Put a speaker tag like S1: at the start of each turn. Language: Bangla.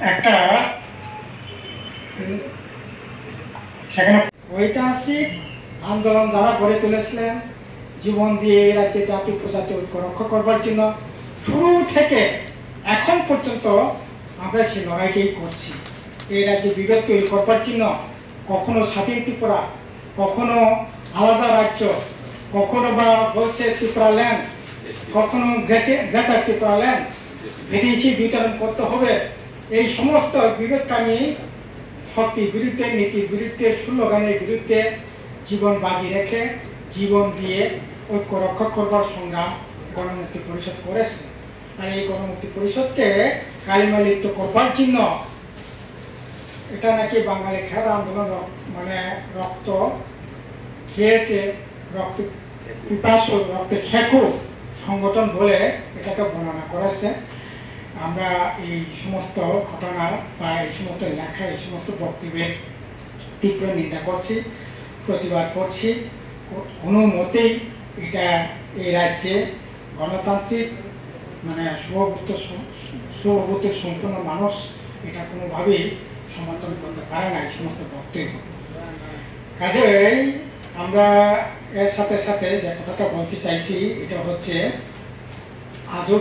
S1: একটা সেখানে ঐতিহাসিক আন্দোলন যারা গড়ে তুলেছিলেন জীবন দিয়ে এই রাজ্যে জাতি প্রজাতি ঐক্য রক্ষা করবার জন্য শুরু থেকে এখন পর্যন্ত আমরা সেই লড়াইটাই করছি। এই রাজ্যে বিভেদ তৈরি করবার জন্য কখনো স্বাধীন ত্রিপুরা, কখনো আলাদা রাজ্য, কখনো বা বলছে ত্রিপুরা ল্যান্ড, কখনো গ্রেটার ত্রিপুরা ল্যান্ড, বিদেশি বিতরণ করতে হবে। এই সমস্ত বিবেককামী শক্তির বিরুদ্ধে, নীতির বিরুদ্ধে, স্লোগানের বিরুদ্ধে জীবন বাজি রেখে জীবন দিয়ে ঐক্য রক্ষা করবার সংগ্রাম গণমুক্তি পরিষদ করেছে। আর এই গণমুক্তি পরিষদকে কালিমা লিপ্ত করবার জন্য এটা নাকি বাঙালি খেলা আন্দোলন মানে রক্ত খেয়েছে, রক্ত পিপাসু, রক্তে খেকু সংগঠন বলে এটাকে বর্ণনা করেছে। আমরা এই সমস্ত ঘটনা বা এই সমস্ত লেখা, এই সমস্ত বক্তব্যের তীব্র নিন্দা করছি, প্রতিবাদ করছি। কোনো মতেই এটা এই রাজ্যে গণতান্ত্রিক মানে সুভূত সম্পূর্ণ মানুষ এটা কোনোভাবেই সমর্থন করতে পারে না এই সমস্ত বক্তব্য। কাজেই আমরা এর সাথে সাথে যে কথাটা বলতে চাইছি এটা হচ্ছে আজও